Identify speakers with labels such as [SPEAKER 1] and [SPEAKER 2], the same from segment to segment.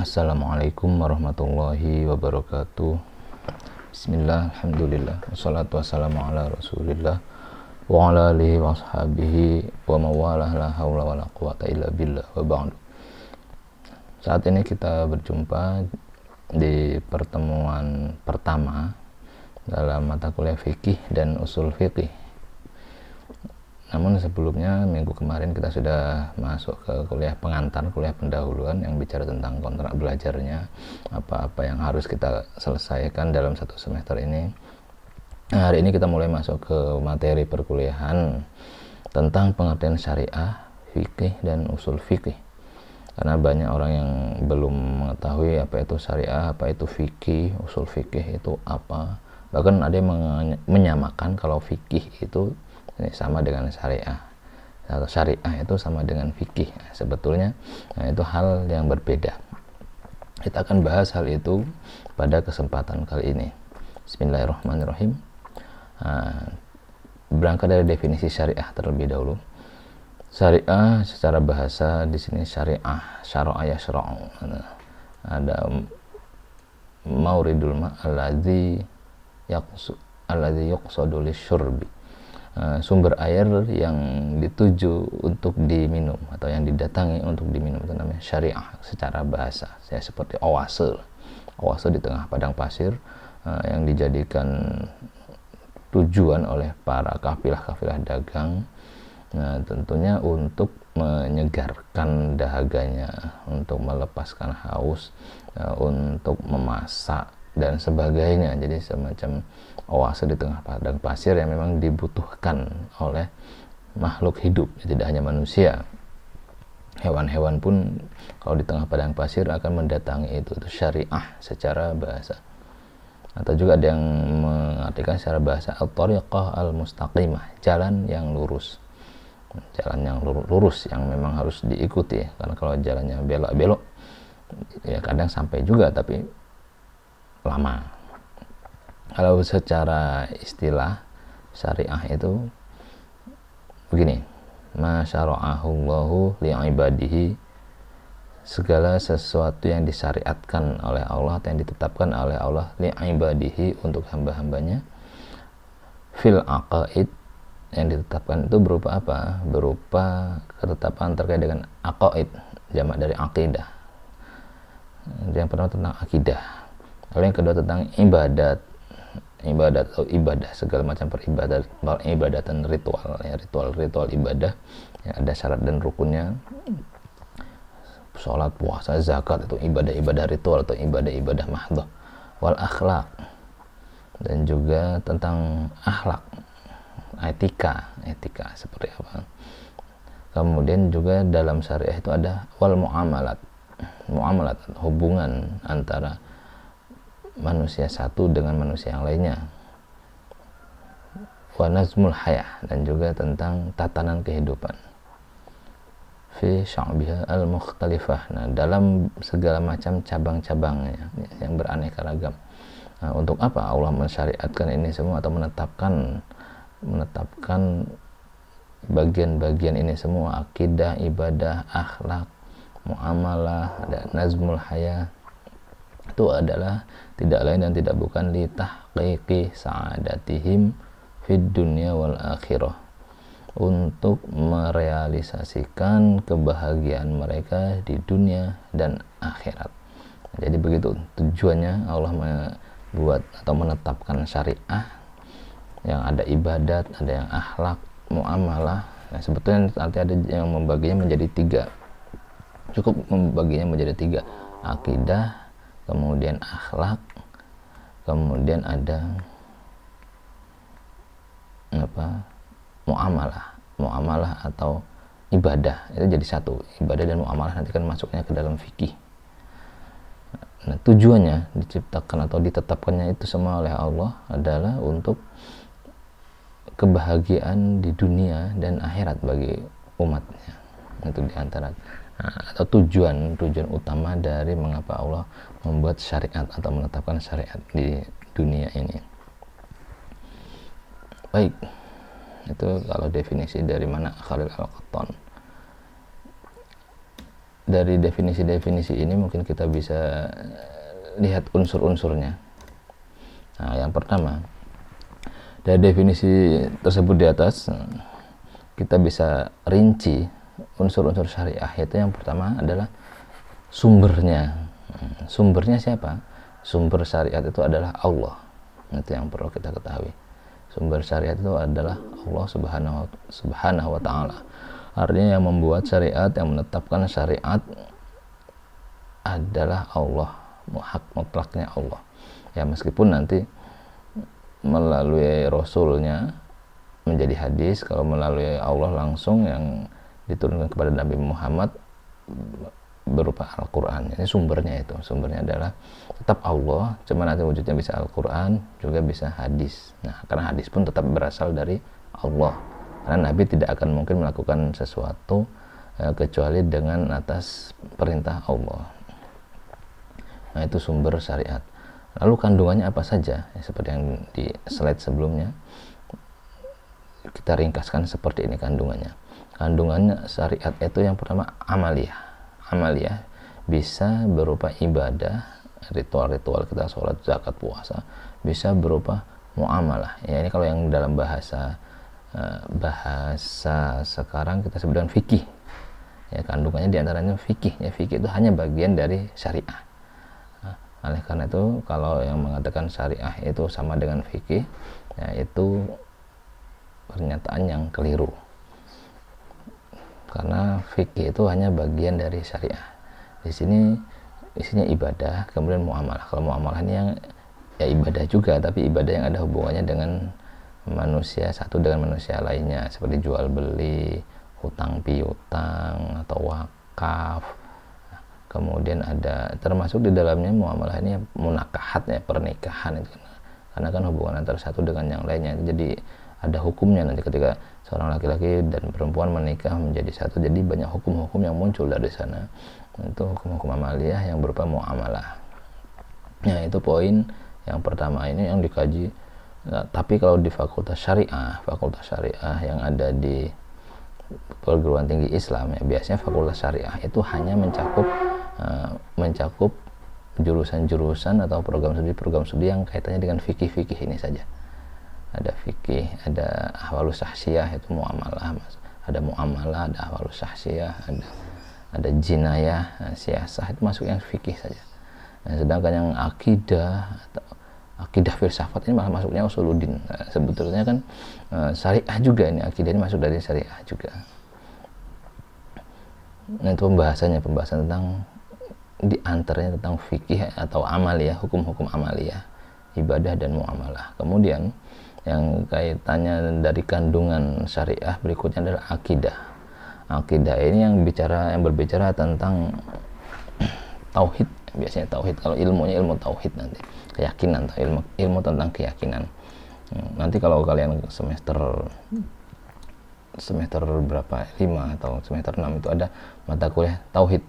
[SPEAKER 1] Assalamualaikum warahmatullahi wabarakatuh. Bismillah, alhamdulillah, wassalatu wassalamu ala rasulillah wa ala alihi wa ashabihi wa mawalah, la hawla wa la quwata illa billah, wa ba'du. Saat ini kita berjumpa di pertemuan pertama dalam mata kuliah fikih dan usul fikih. Namun sebelumnya, minggu kemarin kita sudah masuk ke kuliah pengantar, kuliah pendahuluan yang bicara tentang kontrak belajarnya, apa-apa yang harus kita selesaikan dalam satu semester ini. Nah, hari ini kita mulai masuk ke materi perkuliahan tentang pengertian syariah, fikih, dan usul fikih. Karena banyak orang yang belum mengetahui apa itu syariah, apa itu fikih, usul fikih itu apa. Bahkan ada yang menyamakan kalau fikih itu ini sama dengan syariah, atau syariah itu sama dengan fikih. Sebetulnya itu hal yang berbeda. Kita akan bahas hal itu pada kesempatan kali ini. Bismillahirrahmanirrahim. Berangkat dari definisi syariah terlebih dahulu. Syariah secara bahasa di sini syariah, syara'a yashra'u. Ada mauridul ma' alladzi yuqsadu lisyurbi. Sumber air yang dituju untuk diminum atau yang didatangi untuk diminum, itu namanya syariah secara bahasa. Saya seperti oase di tengah padang pasir yang dijadikan tujuan oleh para kafilah-kafilah dagang. Nah, tentunya untuk menyegarkan dahaganya, untuk melepaskan haus, untuk memasak dan sebagainya. Jadi semacam oase di tengah padang pasir yang memang dibutuhkan oleh makhluk hidup, tidak hanya manusia. Hewan-hewan pun kalau di tengah padang pasir akan mendatangi itu syariah secara bahasa. Atau juga ada yang mengartikan secara bahasa at-tariqah al-mustaqimah, jalan yang lurus. Jalan yang lurus yang memang harus diikuti, karena kalau jalannya belok-belok ya kadang sampai juga tapi lama. Kalau secara istilah syariah itu begini, ma syara'ahu Allahu li'ibadihi, segala sesuatu yang disyariatkan oleh Allah, yang ditetapkan oleh Allah li'ibadihi untuk hamba-hambanya, fil aqaid, yang ditetapkan itu berupa apa? Berupa ketetapan terkait dengan aqaid, jamak dari aqidah. Yang pertama tentang akidah, lalu yang kedua tentang ibadat atau ibadah, segala macam peribadatan ritual, ya, ritual ibadah yang ada syarat dan rukunnya. Sholat, puasa, zakat itu ibadah-ibadah ritual atau ibadah-ibadah mahdhah. Wal akhlak, dan juga tentang akhlak, etika seperti apa. Kemudian juga dalam syariah itu ada wal muamalat, hubungan antara manusia satu dengan manusia yang lainnya. Wa nazmul hayah, dan juga tentang tatanan kehidupan. Fi sya'biha al-mukhtalifah, nah dalam segala macam cabang-cabangnya yang beraneka ragam. Nah, untuk apa Allah mensyariatkan ini semua atau menetapkan bagian-bagian ini semua? Akidah, ibadah, akhlak, muamalah, dan nazmul hayah, itu adalah tidak lain dan tidak bukan li tahqiqi sa'adatihim fid dunya wal akhirah, untuk merealisasikan kebahagiaan mereka di dunia dan akhirat. Jadi begitu tujuannya Allah membuat atau menetapkan syariah yang ada ibadat, ada yang akhlak, muamalah. Nah, sebetulnya artinya ada yang membaginya menjadi tiga, cukup membaginya menjadi tiga: akidah, kemudian akhlak, kemudian ada muamalah atau ibadah. Itu jadi satu, ibadah dan muamalah nanti kan masuknya ke dalam fikih. Nah, tujuannya diciptakan atau ditetapkannya itu semua oleh Allah adalah untuk kebahagiaan di dunia dan akhirat bagi umatnya. Itu diantara atau tujuan utama dari mengapa Allah membuat syariat atau menetapkan syariat di dunia ini. Baik, itu kalau definisi dari mana Khalil Al-Qattan. dari definisi-definisi ini mungkin kita bisa lihat unsur-unsurnya. Nah, yang pertama, dari definisi tersebut di atas kita bisa rinci unsur-unsur syariah. Itu yang pertama adalah sumbernya. Sumbernya siapa? Sumber syariat itu adalah Allah. Itu yang perlu kita ketahui. Sumber syariat itu adalah Allah subhanahu wa ta'ala. Artinya yang membuat syariat, yang menetapkan syariat adalah Allah, hak mutlaknya Allah. Ya, meskipun nanti melalui Rasulnya menjadi hadis, kalau melalui Allah langsung yang diturunkan kepada Nabi Muhammad berupa Al-Quran. Ini sumbernya adalah tetap Allah, cuma nanti wujudnya bisa Al-Quran, juga bisa hadis. Nah, karena hadis pun tetap berasal dari Allah, karena Nabi tidak akan mungkin melakukan sesuatu kecuali dengan atas perintah Allah. Nah, itu sumber syariat. Lalu kandungannya apa saja? Ya, seperti yang di slide sebelumnya kita ringkaskan seperti ini kandungannya. Kandungannya syariat itu yang pertama amaliyah. Amaliyah bisa berupa ibadah, ritual-ritual kita, sholat, zakat, puasa, bisa berupa muamalah. Ya, ini kalau yang dalam bahasa sekarang kita sebut dengan fikih. Ya, kandungannya diantaranya fikih. Ya, fikih itu hanya bagian dari syariah. Oleh karena itu, kalau yang mengatakan syariah itu sama dengan fikih, ya, itu pernyataan yang keliru. Karena fikih itu hanya bagian dari syariah. Di sini isinya ibadah, kemudian muamalah. Kalau muamalah ini yang ya ibadah juga, tapi ibadah yang ada hubungannya dengan manusia satu dengan manusia lainnya, seperti jual beli, hutang piutang, atau wakaf. Kemudian ada termasuk di dalamnya muamalah ini munakahat, ya, pernikahan itu, karena kan hubungan antara satu dengan yang lainnya. Jadi ada hukumnya nanti ketika seorang laki-laki dan perempuan menikah menjadi satu, jadi banyak hukum-hukum yang muncul dari sana. Itu hukum-hukum amaliyah yang berupa muamalah. Nah, itu poin yang pertama ini yang dikaji. Nah, tapi kalau di fakultas syariah yang ada di perguruan tinggi Islam, ya biasanya fakultas syariah itu hanya mencakup jurusan-jurusan atau program studi yang kaitannya dengan fikih ini saja. Ada fikih, ada ahwalus syahsiyah, itu muamalah, ada muamalah, ada ahwalus syahsiyah, ada jinayah, siasah, itu masuk yang fikih saja. Nah, sedangkan yang akidah filsafat ini malah masuknya usuluddin. Nah, sebetulnya kan syariah juga, ini akidah ini masuk dari syariah juga. Nah, itu pembahasan tentang di antaranya tentang fikih atau amaliyah, hukum-hukum amaliyah, ibadah dan muamalah. Kemudian yang kaitannya dari kandungan syariah berikutnya adalah akidah. Akidah ini yang berbicara tentang tauhid, biasanya tauhid. Kalau ilmunya ilmu tauhid, nanti keyakinan, atau ilmu tentang keyakinan. Nanti kalau kalian semester berapa, 5 atau semester 6 itu ada mata kuliah tauhid.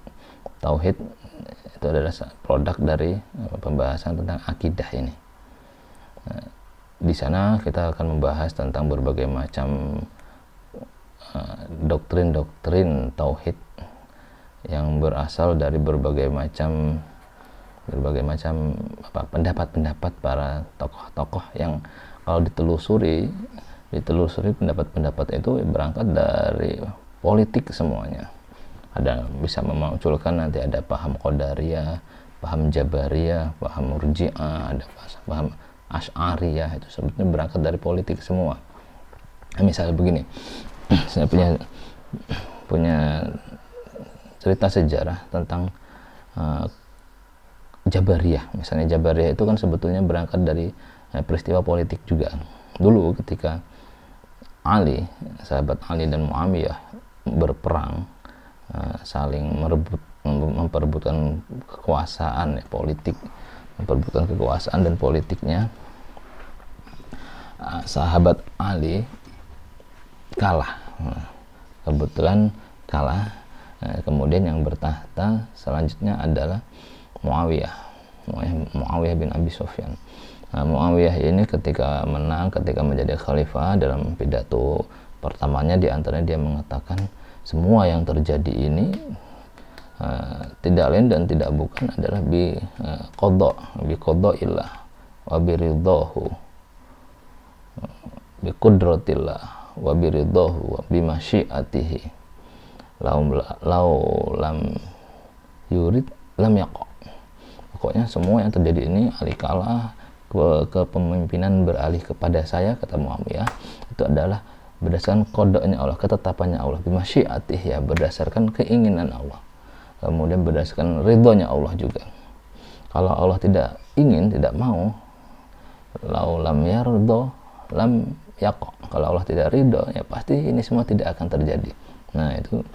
[SPEAKER 1] Tauhid itu adalah produk dari pembahasan tentang akidah ini. Nah, di sana kita akan membahas tentang berbagai macam doktrin-doktrin tauhid yang berasal dari berbagai macam pendapat-pendapat para tokoh-tokoh yang kalau ditelusuri pendapat-pendapat itu berangkat dari politik semuanya. Ada bisa memunculkan nanti ada paham qadariyah, paham jabariyah, paham murji'ah, ada paham asy'ariyah, itu sebetulnya berangkat dari politik semua. Nah, misalnya begini, saya punya cerita sejarah tentang Jabariyah. Misalnya Jabariyah itu kan sebetulnya berangkat dari peristiwa politik juga. Dulu ketika sahabat Ali dan Muawiyah berperang, saling memperebutkan kekuasaan, politik, memperebutkan kekuasaan dan politiknya. Sahabat Ali kalah, kebetulan kalah. Kemudian yang bertahta selanjutnya adalah Muawiyah bin Abi Sufyan. Muawiyah ini ketika menjadi khalifah, dalam pidato pertamanya diantaranya dia mengatakan semua yang terjadi ini tidak lain dan tidak bukan adalah bi qada'illah wa bi ridhahu, bi qudratillah wa bi ridhahu wa bi masyiatihi, lau lam yurid lam yaqa. Pokoknya semua yang terjadi ini alikalah kepemimpinan beralih kepada saya, kata Muawiyah, itu adalah berdasarkan kodoknya Allah, ketetapannya Allah, bimasyiatih, ya, berdasarkan keinginan Allah, kemudian berdasarkan ridhonya Allah juga. Kalau Allah tidak ingin, tidak mau, lau lam yardo lam yaqa, kalau Allah tidak ridho, ya pasti ini semua tidak akan terjadi. Nah, itu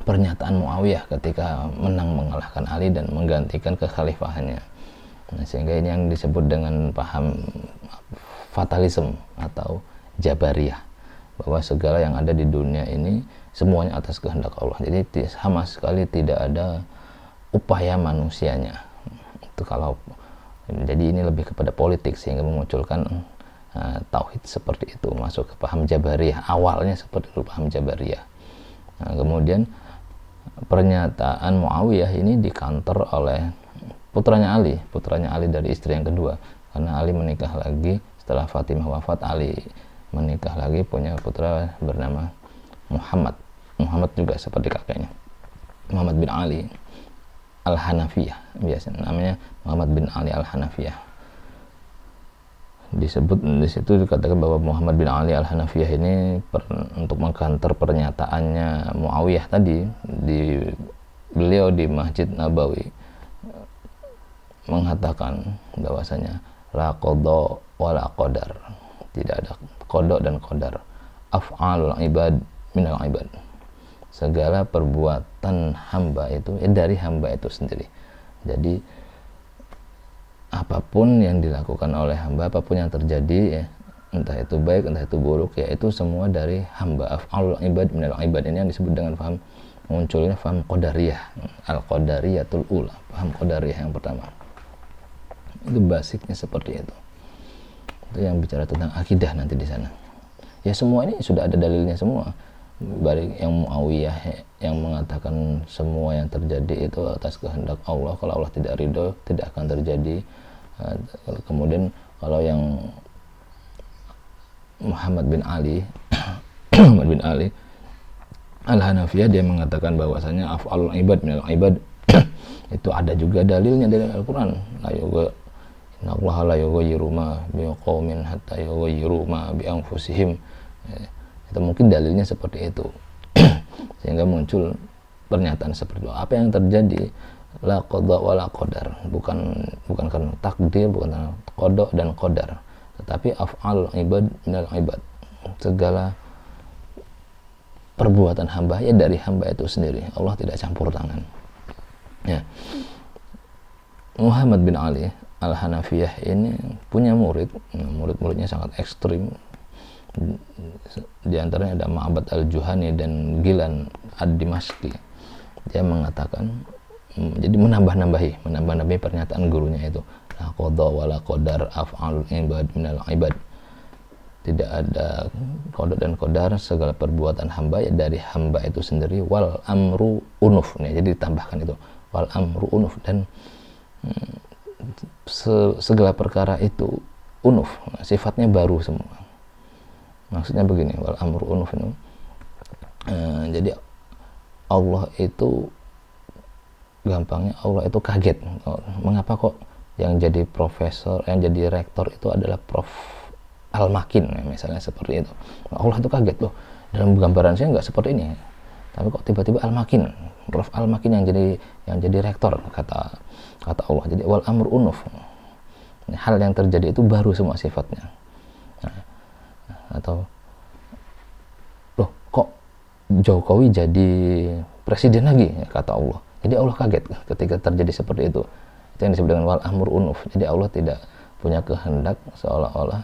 [SPEAKER 1] pernyataan Muawiyah ketika menang mengalahkan Ali dan menggantikan kekhalifahannya. Nah, sehingga ini yang disebut dengan paham fatalisme atau Jabariyah, bahwa segala yang ada di dunia ini semuanya atas kehendak Allah. Jadi sama sekali tidak ada upaya manusianya. Itu kalau jadi ini lebih kepada politik, sehingga memunculkan tauhid seperti itu, masuk ke paham Jabariyah. Awalnya seperti itu paham Jabariyah. Nah, kemudian pernyataan Muawiyah ini dikantor oleh putranya Ali dari istri yang kedua, karena Ali menikah lagi setelah Fatimah wafat. Ali menikah lagi, punya putra bernama Muhammad juga seperti kakeknya, Muhammad bin Ali Al-Hanafiyah, biasa namanya Muhammad bin Ali Al-Hanafiyah. Disebut di situ, dikatakan bahwa Muhammad bin Ali Al-Hanafiyah ini untuk mengkantor pernyataannya Muawiyah tadi, beliau di Masjid Nabawi mengatakan bahwasanya la qada wa la qadar, tidak ada qada dan qadar, af'alul ibad minal ibad, segala perbuatan hamba itu dari hamba itu sendiri. Jadi apapun yang dilakukan oleh hamba, apapun yang terjadi, ya, entah itu baik entah itu buruk, ya itu semua dari hamba. Af'alul ibad minal ibad, ini yang disebut dengan paham, munculnya paham qadariyah, al-qadariyatul ula, paham qadariyah yang pertama. Itu basicnya seperti itu. Itu yang bicara tentang akidah nanti di sana. Ya semua ini sudah ada dalilnya semua. Baik yang Muawiyah yang mengatakan semua yang terjadi itu atas kehendak Allah, kalau Allah tidak ridho tidak akan terjadi. Kemudian kalau yang Muhammad bin Ali Al-Hanafiyah, dia mengatakan bahwasanya af'alul ibad minal ibad itu ada juga dalilnya dari Al-Quran. Innallaha la yughayyiru ma biqaumin hatta yughayyiru ma bi anfusihim. Itu mungkin dalilnya seperti itu. Sehingga muncul pernyataan seperti itu. Apa yang terjadi la qada wa la qadar, bukan karena takdir, bukan karena qada dan qadar, tetapi af'al ibad minal ibad, segala perbuatan hamba ya dari hamba itu sendiri. Allah tidak campur tangan. Ya. Muhammad bin Ali Al-Hanafiyah ini punya murid-muridnya sangat ekstrim. Di antaranya ada Ma'bad Al-Juhani dan Gilan Ad-Dimashqi. Dia mengatakan, jadi menambah-nambahi pernyataan gurunya itu, la qada wa la qadar af'alul ibad minal ibad, tidak ada qada dan qadar, segala perbuatan hamba ya dari hamba itu sendiri. Wal amru unuf, nih, jadi ditambahkan itu wal amru unuf, dan segala perkara itu unuf, sifatnya baru semua. Maksudnya begini, wal amru unuf ini, jadi Allah itu gampangnya, Allah itu kaget, mengapa kok yang jadi profesor, yang jadi rektor itu adalah Prof. Al-Makin, misalnya seperti itu. Allah itu kaget loh, dalam gambaran saya nggak seperti ini, tapi kok tiba-tiba Al-Makin, Prof. Al-Makin yang jadi rektor, kata Allah. Jadi wal amru unuf, hal yang terjadi itu baru semua sifatnya. Atau loh, kok Jokowi jadi presiden lagi, kata Allah. Jadi Allah kaget ketika terjadi seperti itu. Itu yang disebut dengan wal amru unuf. Jadi Allah tidak punya kehendak, seolah-olah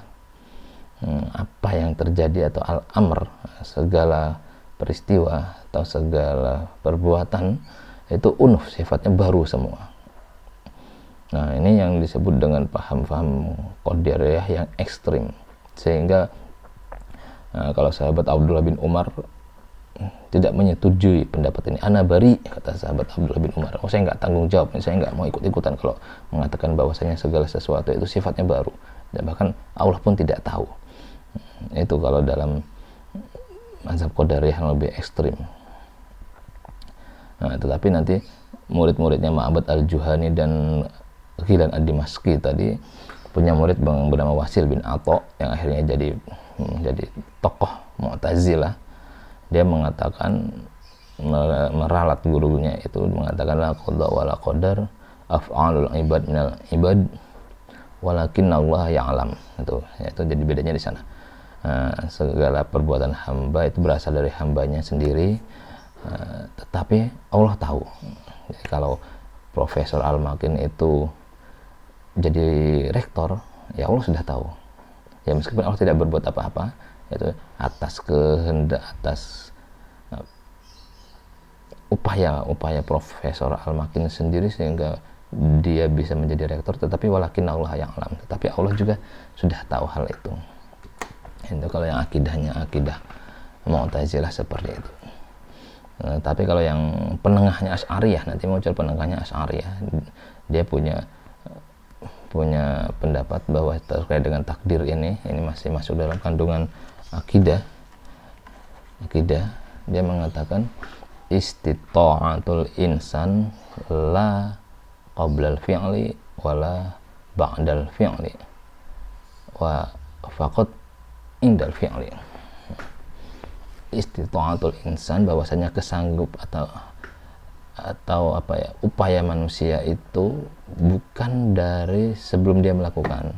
[SPEAKER 1] apa yang terjadi atau al-amr, segala peristiwa atau segala perbuatan itu unuf, sifatnya baru semua. Nah, ini yang disebut dengan paham-paham qadariyah yang ekstrim. Sehingga kalau sahabat Abdullah bin Umar tidak menyetujui pendapat ini. Ana bari, kata sahabat Abdullah bin Umar. Oh, saya nggak tanggung jawab, saya nggak mau ikut-ikutan kalau mengatakan bahwasanya segala sesuatu itu sifatnya baru, dan bahkan Allah pun tidak tahu. Itu kalau dalam mazhab Qadariyah yang lebih ekstrim. Nah, tetapi nanti murid-muridnya Ma'bad al-Juhani dan Ghilan ad-Dimashqi tadi punya murid bernama Wasil bin Atha yang akhirnya jadi tokoh Mu'tazilah. Dia mengatakan, meralat gurunya itu, mengatakan la qada wa la qadar, af'alul ibad minal ibad walakinna Allah ya'lam. Itu jadi bedanya di sana. Segala perbuatan hamba itu berasal dari hambanya sendiri, tetapi Allah tahu. Jadi kalau Profesor Al-Makin itu jadi rektor, ya Allah sudah tahu. Ya meskipun Allah tidak berbuat apa-apa, itu atas kehendak, atas upaya Profesor Al-Makin sendiri sehingga dia bisa menjadi rektor, tetapi walakin Allah yang alam, tetapi Allah juga sudah tahu hal itu. Itu kalau yang akidah Mu'tazilah seperti itu. Tapi kalau yang penengahnya Asy'ariyah, nanti muncul penengahnya Asy'ariyah, dia punya pendapat bahwa terkait dengan takdir ini masih masuk dalam kandungan akidah. Dia mengatakan istita'atul insan la qablal fi'li wala ba'dal fi'li wa faqat indal fi'li. Istita'atul insan, bahwasanya kesanggup atau upaya manusia itu bukan dari sebelum dia melakukan.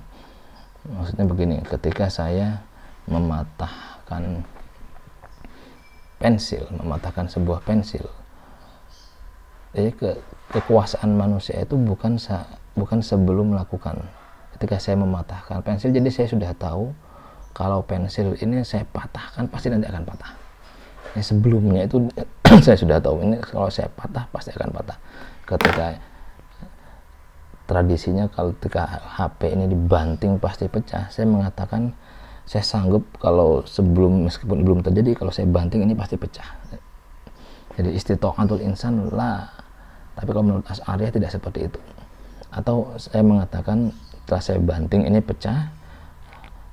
[SPEAKER 1] Maksudnya begini, ketika saya mematahkan sebuah pensil, jadi kekuasaan manusia itu bukan sebelum melakukan. Ketika saya mematahkan pensil, jadi saya sudah tahu kalau pensil ini saya patahkan pasti nanti akan patah. Sebelumnya itu saya sudah tahu ini kalau saya patah pasti akan patah. Ketika tradisinya ketika HP ini dibanting pasti pecah, saya mengatakan saya sanggup kalau meskipun belum terjadi, kalau saya banting ini pasti pecah. Jadi istita'atul insan lah. Tapi kalau menurut Asy'ariyah tidak seperti itu. Atau saya mengatakan setelah saya banting ini pecah,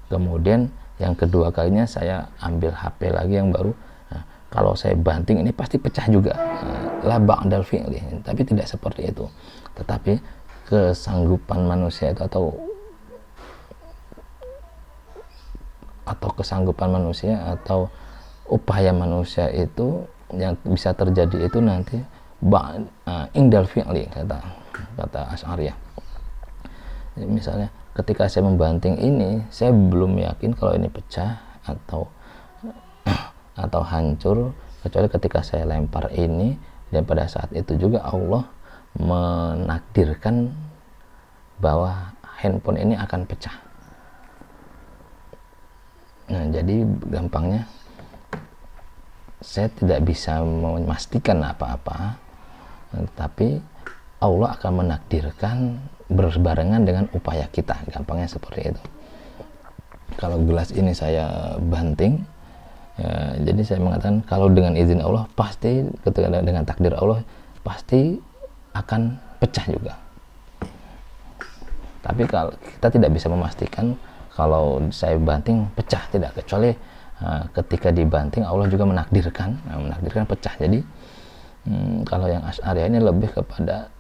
[SPEAKER 1] kemudian yang kedua kalinya saya ambil HP lagi yang baru, kalau saya banting ini pasti pecah juga, la ba'dal fi'li. Tapi tidak seperti itu. Tetapi kesanggupan manusia itu atau kesanggupan manusia atau upaya manusia itu yang bisa terjadi itu nanti indal fi'li, kata Asy'ariyah. Jadi misalnya ketika saya membanting ini, saya belum yakin kalau ini pecah atau hancur, kecuali ketika saya lempar ini, dan pada saat itu juga Allah menakdirkan bahwa handphone ini akan pecah. Nah, jadi gampangnya saya tidak bisa memastikan apa-apa, tapi Allah akan menakdirkan berbarengan dengan upaya kita. Gampangnya seperti itu. Kalau gelas ini saya banting, ya, jadi saya mengatakan kalau dengan izin Allah pasti, ketika dengan takdir Allah pasti akan pecah juga. Tapi kalau kita tidak bisa memastikan kalau saya banting pecah, tidak, kecuali ketika dibanting Allah juga menakdirkan pecah. Jadi kalau yang Asy'ariyah ini lebih kepada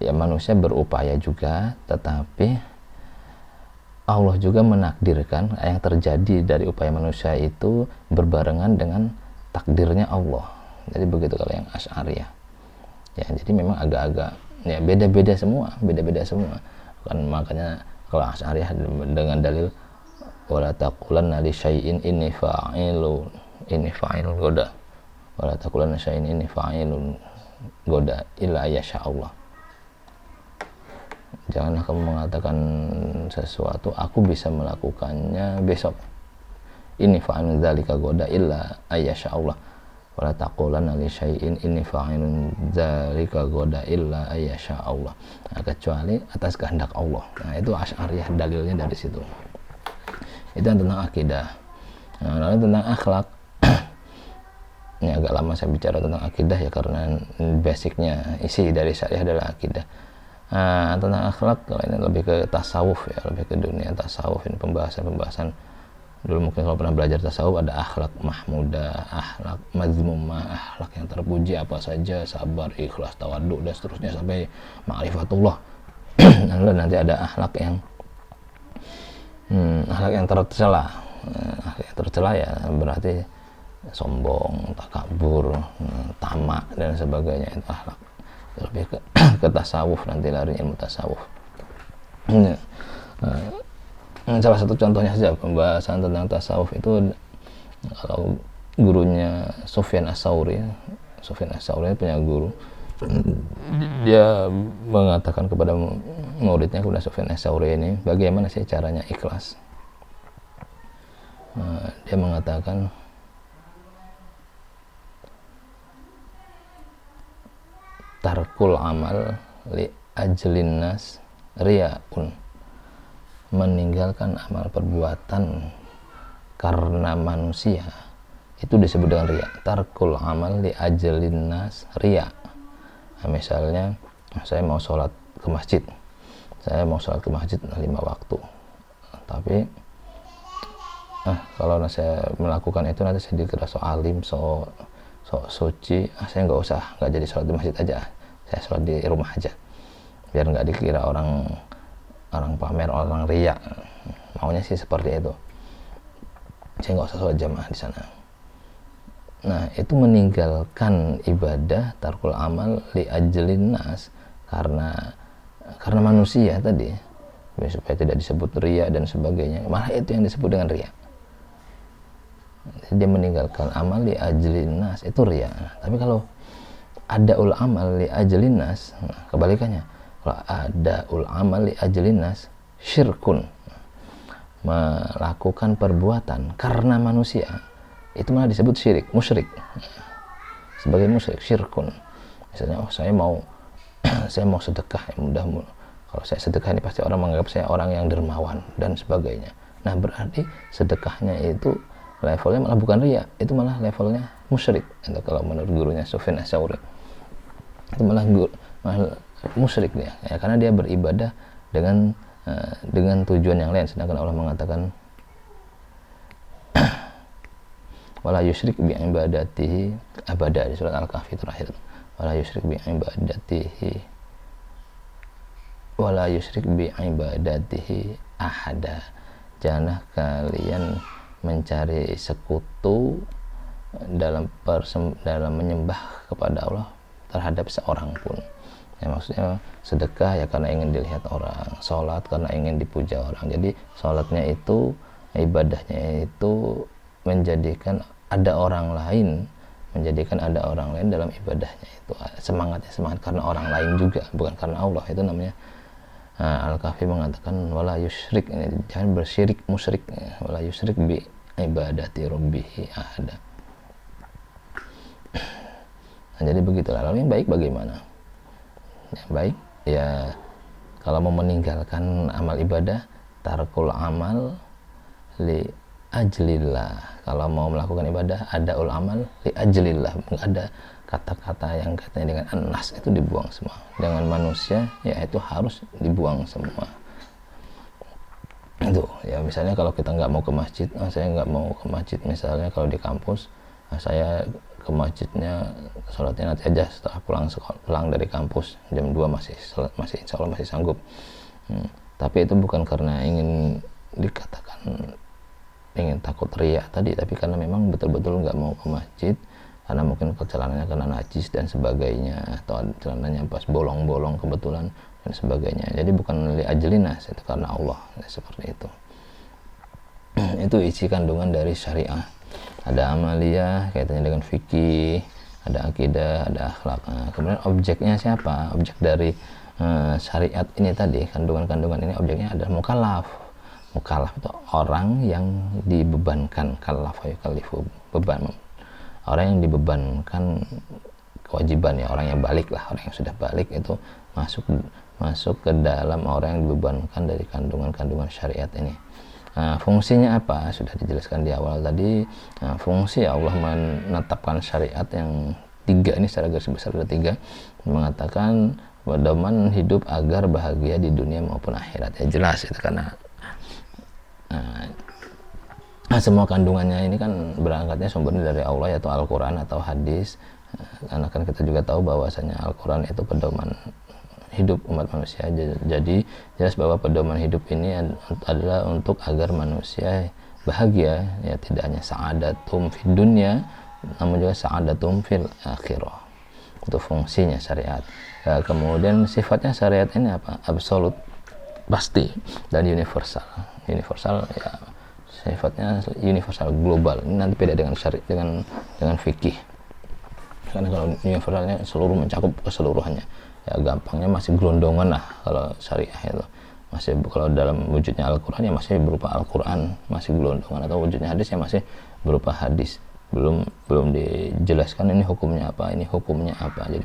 [SPEAKER 1] ya manusia berupaya juga, tetapi Allah juga menakdirkan yang terjadi dari upaya manusia itu berbarengan dengan takdirnya Allah. Jadi begitu kalau yang Asy'ariyah. Ya, jadi memang agak-agak ya beda-beda semua. Kan makanya kalau Asy'ariyah dengan dalil wala taqulanna li syai'in inni fa'ilun goda. Wala taqulanna syai'in inni fa'ilun goda illa yasha Allah. Janganlah kamu mengatakan sesuatu aku bisa melakukannya besok. Ini fa'ilun dzalika goda illa ayyasha Allah. Wala taqulanna li syai'in inni fa'ilun dzalika goda illa ayyasha Allah. Nah, kecuali atas kehendak Allah. Nah, itu Asy'ariyah dalilnya dari situ. Itu tentang akidah. Nah, lalu tentang akhlak. ini agak lama saya bicara tentang akidah ya, karena basicnya isi dari syariah adalah akidah. Tentang akhlak, kalau ini lebih ke tasawuf ya, lebih ke dunia tasawuf. Ini pembahasan dulu mungkin kalau pernah belajar tasawuf, ada akhlak mahmudah, akhlak mazmumah, akhlak yang terpuji apa saja, sabar, ikhlas, tawaduk dan seterusnya sampai ma'rifatullah. Lalu nanti ada akhlak yang tercela. Akhlak yang tercela ya berarti sombong, takabur, tamak dan sebagainya. Itu akhlak lebih ke tasawuf, nanti lari ilmu tasawuf. Salah satu contohnya saja pembahasan tentang tasawuf itu, kalau gurunya Sufyan Ats-Tsauri punya guru, dia mengatakan kepada muridnya, kepada Sufyan Ats-Tsauri ini, bagaimana sih caranya ikhlas. Dia mengatakan, tarkul amal li ajlin nas riya'un, meninggalkan amal perbuatan karena manusia itu disebut dengan riya. Tarkul amal li ajlin nas riya. Misalnya saya mau sholat ke masjid 5 waktu, tapi kalau saya melakukan itu nanti saya dikira so alim, so suci. Saya nggak jadi sholat di masjid aja, saya sholat di rumah aja, biar nggak dikira orang pamer, orang riya. Maunya sih seperti itu, saya nggak usah sholat jamaah di sana. Nah, itu meninggalkan ibadah, tarkul amal li ajlin nas, karena manusia tadi, supaya tidak disebut riya dan sebagainya. Malah itu yang disebut dengan riya. Dia meninggalkan amal li ajlin nas, itu riya. Tapi kalau ada ul amal li ajlin nas, kebalikannya. Kalau ada ul amal li ajlin nas, syirkun, melakukan perbuatan karena manusia, itu malah disebut syirik, musyrik. Sebagai musyrik, syirkun. Misalnya, saya mau sedekah, ya mudah, kalau saya sedekah ini pasti orang menganggap saya orang yang dermawan dan sebagainya. Nah, berarti sedekahnya itu levelnya malah bukan riya, itu malah levelnya musyrik. Itu kalau menurut gurunya Sufyan Ats-Tsauri, itu malah musyrik dia, ya, karena dia beribadah dengan tujuan yang lain, sedangkan Allah mengatakan wala yusyrik bi ibadatihi abada, di surat Al-Kahfi terakhir. Wala yusyrik bi ibadatihi ahada. Janganlah kalian mencari sekutu dalam menyembah kepada Allah terhadap seorang pun. Ya, maksudnya sedekah ya karena ingin dilihat orang, sholat karena ingin dipuja orang. Jadi sholatnya itu, ibadahnya itu menjadikan ada orang lain dalam ibadahnya itu. Semangat karena orang lain juga, bukan karena Allah. Itu namanya Al-Kahfi mengatakan wala yusyrik, jangan bersyirik, musyrik. Wala yusyrik bi ibadati rabbihi ahada. Nah, jadi begitulah. Lalu yang baik bagaimana? Yang baik ya kalau mau meninggalkan amal ibadah, tarkul amal li ajlillah. Kalau mau melakukan ibadah, ada ul amal li ajlillah. Ada kata-kata yang katanya dengan anas itu dibuang semua. Dengan manusia ya itu harus dibuang semua. Itu ya, misalnya kalau kita nggak mau ke masjid, saya nggak mau ke masjid misalnya kalau di kampus, saya ke masjidnya sholatnya nanti aja setelah pulang dari kampus jam 2 masih insya Allah masih sanggup. Tapi itu bukan karena ingin dikatakan ingin takut riya tadi, tapi karena memang betul-betul nggak mau ke masjid karena mungkin celananya kena najis dan sebagainya, atau celananya pas bolong-bolong kebetulan dan sebagainya. Jadi bukan li ajlinas, itu karena Allah, seperti itu. Itu isi kandungan dari syariah. Ada amaliyah kaitannya dengan fikih, ada akidah, ada akhlak. Nah, kemudian objeknya siapa? Objek dari syariat ini tadi, kandungan-kandungan ini objeknya adalah mukallaf. Mukallaf itu orang yang dibebankan, kallafa yukallifu, beban. Orang yang dibebankan kewajiban, ya orang yang balik lah, orang yang sudah balik itu masuk ke dalam orang yang dibebankan dari kandungan-kandungan syariat ini. Nah, fungsinya apa? Sudah dijelaskan di awal tadi. Nah, fungsi Allah menetapkan syariat yang 3 ini secara garis besar ada 3, mengatakan pedoman hidup agar bahagia di dunia maupun akhirat. Ya jelas itu karena semua kandungannya ini kan berangkatnya sumbernya dari Allah, yaitu Al-Quran atau hadis. Karena kan kita juga tahu bahwasanya Al-Quran itu pedoman hidup umat manusia. Jadi jelas bahwa pedoman hidup ini adalah untuk agar manusia bahagia, ya tidak hanya sa'adatum fid dunya namun juga sa'adatum fil akhirah. Itu fungsinya syariat. Nah, kemudian sifatnya syariat ini apa? Absolut, pasti, dan universal. Universal ya sifatnya universal, global. Ini nanti beda dengan syariat, dengan fikih. Karena kalau universalnya seluruh, mencakup keseluruhannya. Ya gampangnya masih gelondongan lah kalau syariah itu. Masih kalau dalam wujudnya Al-Quran ya masih berupa Al-Quran, masih gelondongan, atau wujudnya hadis ya masih berupa hadis. Belum dijelaskan ini hukumnya apa, ini hukumnya apa. Jadi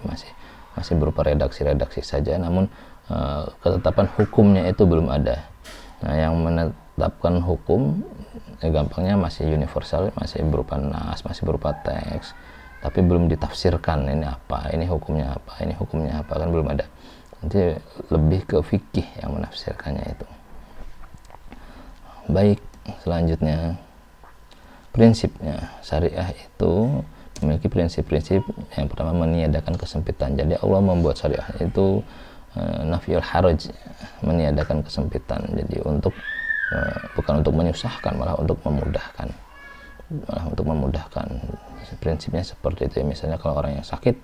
[SPEAKER 1] masih berupa redaksi-redaksi saja, namun ketetapan hukumnya itu belum ada. Nah, yang menetapkan hukum ya gampangnya masih universal, masih berupa nas, masih berupa teks, tapi belum ditafsirkan ini apa, ini hukumnya apa, ini hukumnya apa, kan belum ada. Nanti lebih ke fikih yang menafsirkannya itu. Baik, selanjutnya prinsipnya syariah itu memiliki prinsip-prinsip. Yang pertama, meniadakan kesempitan. Jadi Allah membuat syariah itu nafiyul haraj, meniadakan kesempitan. Jadi bukan untuk menyusahkan, malah untuk memudahkan. Prinsipnya seperti itu ya. Misalnya kalau orang yang sakit,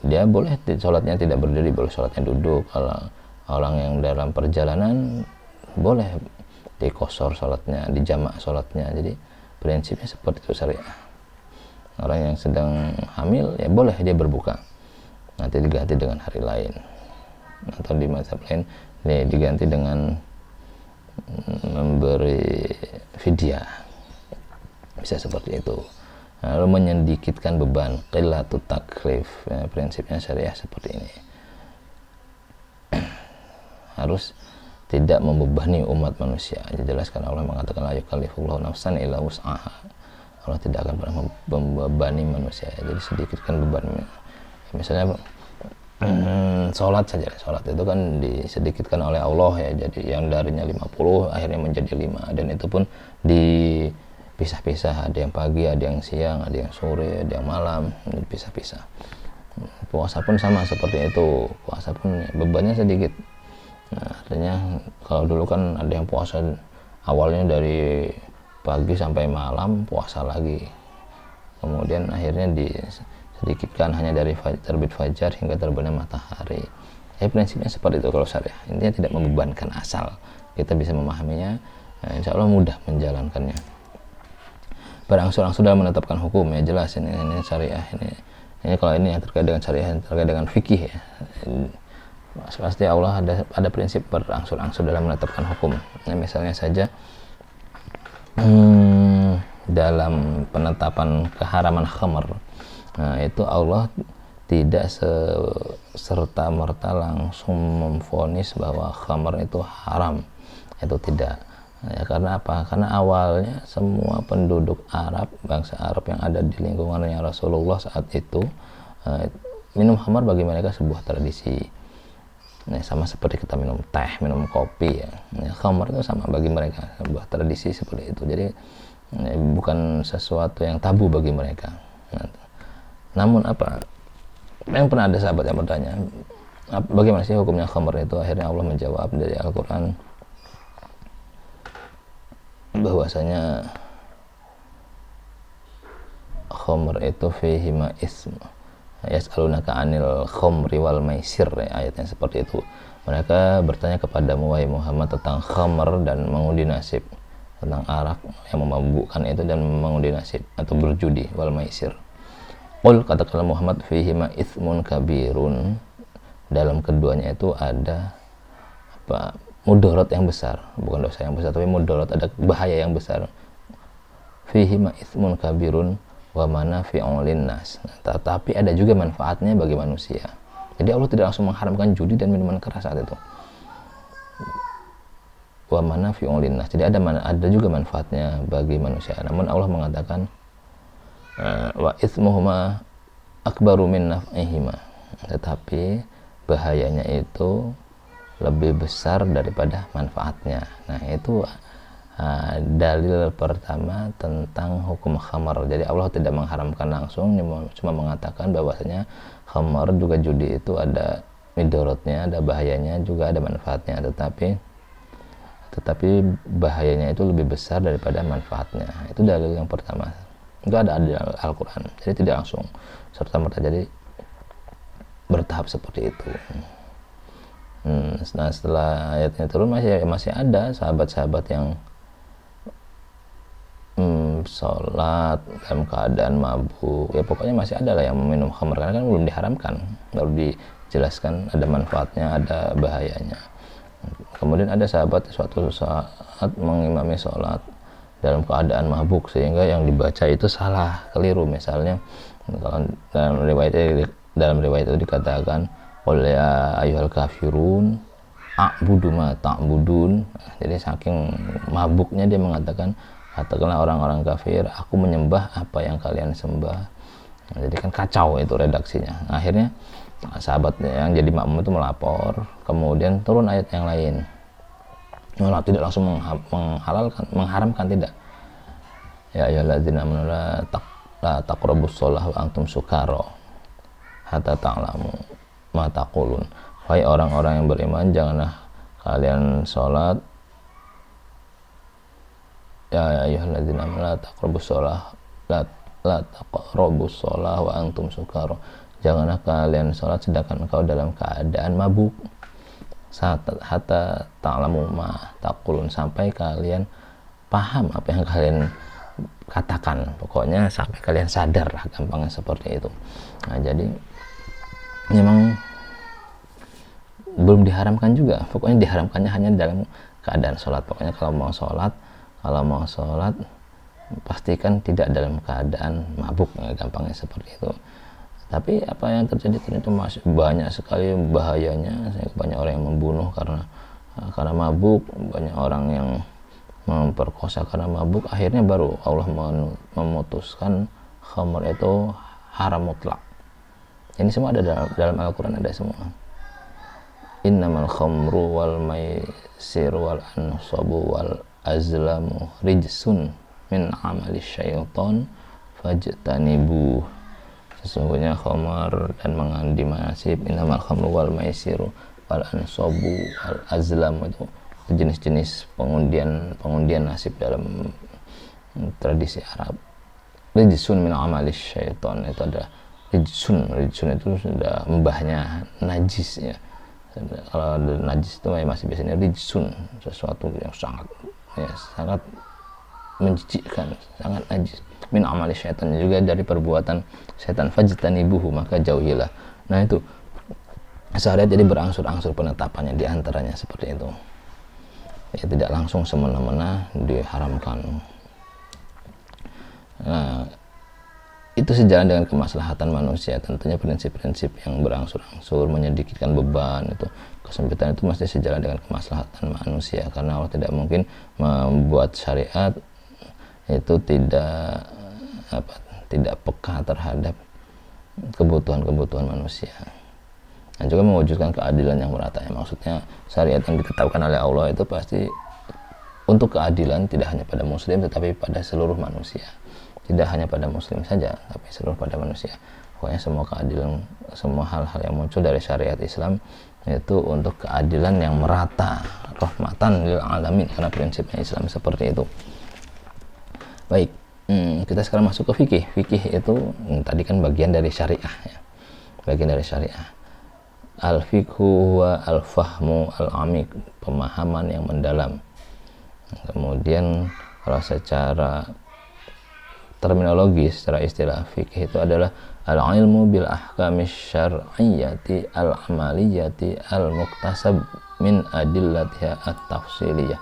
[SPEAKER 1] dia boleh sholatnya tidak berdiri, boleh sholatnya duduk. Kalau orang yang dalam perjalanan, boleh dikosor sholatnya, dijamak sholatnya. Jadi prinsipnya seperti itu syariah. Orang yang sedang hamil ya boleh dia berbuka, nanti diganti dengan hari lain, atau di mazhab lain diganti dengan memberi fidyah, bisa seperti itu. Lalu menyedikitkan beban, qilatut taklif, ya, prinsipnya syariah seperti ini. Harus tidak membebani umat manusia. Dijelaskan Allah mengatakan la yukallifullahu nafsan illa wus'aha. Allah tidak akan pernah membebani manusia. Jadi sedikitkan beban. Misalnya sholat saja, sholat itu kan disedikitkan oleh Allah ya. Jadi yang darinya 50 akhirnya menjadi 5, dan itu pun dipisah-pisah, ada yang pagi, ada yang siang, ada yang sore, ada yang malam, dipisah-pisah. Puasa pun sama seperti itu, puasa pun bebannya sedikit. Nah, artinya kalau dulu kan ada yang puasa awalnya dari pagi sampai malam puasa lagi, kemudian akhirnya disedikitkan hanya dari terbit fajar hingga terbenam matahari. Prinsipnya seperti itu kalau syariah. Intinya tidak membebankan, asal kita bisa memahaminya, insya Allah mudah menjalankannya. Berangsur-angsur dalam menetapkan hukum, ya jelas ini syariah, ini kalau ini yang terkait dengan syariah, yang terkait dengan fikih ya. Pasti Allah ada prinsip berangsur-angsur dalam menetapkan hukum. Nah, misalnya saja dalam penetapan keharaman khamr, nah itu Allah tidak serta-merta langsung memvonis bahwa khamr itu haram, itu tidak ya. Karena apa? Karena awalnya semua penduduk Arab, bangsa Arab yang ada di lingkungannya Rasulullah saat itu, minum khamr bagi mereka sebuah tradisi. Nah, sama seperti kita minum teh, minum kopi ya. Khamr itu sama bagi mereka, sebuah tradisi seperti itu. Jadi bukan sesuatu yang tabu bagi mereka. Namun apa? Yang pernah ada sahabat yang bertanya, bagaimana sih hukumnya khamr itu? Akhirnya Allah menjawab dari Al-Quran bahwasanya khamr itu fihi ma ism yas'alunaka 'anil khamri wal maisir, ayatnya seperti itu. Mereka bertanya kepadamu wahai Muhammad tentang khamr dan mengundi nasib, tentang arak yang memabukkan itu dan mengundi nasib atau berjudi, wal maisir. Qul, katakanlah Muhammad, fihi ma itsmun kabirun, dalam keduanya itu ada mudarat yang besar, bukan dosa yang besar tapi mudarat, ada bahaya yang besar. Fihi ma itsmun kabirun wa manafi'un linnas, tetapi ada juga manfaatnya bagi manusia. Jadi Allah tidak langsung mengharamkan judi dan minuman keras saat itu. wa manafi'un linnas. Jadi ada juga manfaatnya bagi manusia. Namun Allah mengatakan wa itsmuhuma akbaru min naf'ihima. Tetapi bahayanya itu lebih besar daripada manfaatnya. Nah, itu dalil pertama tentang hukum khamar. Jadi Allah tidak mengharamkan langsung, cuma mengatakan bahwasanya khamar juga judi itu ada midorotnya, ada bahayanya, juga ada manfaatnya, tetapi bahayanya itu lebih besar daripada manfaatnya. Itu dalil yang pertama. Itu ada di Al-Quran. Jadi tidak langsung serta-merta, jadi bertahap seperti itu. Nah, setelah ayatnya turun masih ada sahabat-sahabat yang sholat dalam keadaan mabuk, ya pokoknya masih ada lah yang meminum khamr, karena kan belum diharamkan, baru dijelaskan ada manfaatnya, ada bahayanya. Kemudian ada sahabat suatu saat mengimami sholat dalam keadaan mabuk sehingga yang dibaca itu salah, keliru. Misalnya kalau dalam riwayat itu dikatakan qul ya ayyuhal kafirun a'budu ma ta'budun. Jadi saking mabuknya dia mengatakan, katakanlah orang-orang kafir, aku menyembah apa yang kalian sembah. Nah, jadi kan kacau itu redaksinya. Akhirnya sahabat yang jadi makmum itu melapor, kemudian turun ayat yang lain. Tidak langsung mengharamkan, tidak. Ya ayyuhalladzina amanu la taqrabus shalah wa antum sukara hatta ta'lamu ma taqulun. Wahai orang-orang yang beriman, janganlah kalian sholat, ya ayyuhalladzina amanu la taqrabus shalah wa antum sukara. Janganlah kalian sholat sedangkan engkau dalam keadaan mabuk. Hatta ta'lamu ma taqulun, sampai kalian paham apa yang kalian katakan. Pokoknya sampai kalian sadar lah, gampangnya seperti itu. Nah, jadi memang belum diharamkan juga. Pokoknya diharamkannya hanya dalam keadaan sholat. Pokoknya kalau mau sholat pastikan tidak dalam keadaan mabuk, gampangnya seperti itu. Tapi apa yang terjadi ternyata masih banyak sekali bahayanya. Banyak orang yang membunuh karena mabuk, banyak orang yang memperkosa karena mabuk. Akhirnya baru Allah memutuskan khamr itu haram mutlak. Ini semua ada dalam Al-Quran, ada semua. Innamal khamru wal maisir wal ansabu wal azlamu rijsun min amali syaitan fajtanibuh. Sesungguhnya khamar dan mengandi nasib, innamal khamru wal maisiru wal ansabu wal azlam, itu jenis-jenis pengundian nasib dalam tradisi Arab. Rijsun min amali syaitan, itu ada rijsun itu sudah mbahnya najis ya. Kalau najis itu masih biasanya rijsun, sesuatu yang sangat menjijikkan, sangat najis. Min amali syaitan, juga dari perbuatan setan. Fajtanibuhu, maka jauhilah. Nah, itu syariat jadi berangsur-angsur penetapannya, diantaranya seperti itu ya, tidak langsung semena-mena diharamkan. Nah, itu sejalan dengan kemaslahatan manusia. Tentunya prinsip-prinsip yang berangsur-angsur menyedikitkan beban, itu kesempitan, itu mesti sejalan dengan kemaslahatan manusia, karena Allah tidak mungkin membuat syariat itu tidak peka terhadap kebutuhan manusia, dan juga mewujudkan keadilan yang merata. Maksudnya syariat yang ditetapkan oleh Allah itu pasti untuk keadilan, tidak hanya pada muslim tetapi pada seluruh manusia. Tidak hanya pada muslim saja, tapi seluruh pada manusia. Pokoknya semua keadilan, semua hal-hal yang muncul dari syariat Islam itu untuk keadilan yang merata, rahmatan lil alamin, karena prinsipnya Islam seperti itu. Baik, kita sekarang masuk ke fikih. Fikih itu tadi kan bagian dari syariah ya. Bagian dari syariah. Al-fiqhu wa al-fahmu al-amik, pemahaman yang mendalam. Kemudian kalau secara terminologi, secara istilah fikih itu adalah al-ilmu bil ahkamis syar'iyyati al-amaliyati al-muktasab min adillatiha at-tafsiliyah.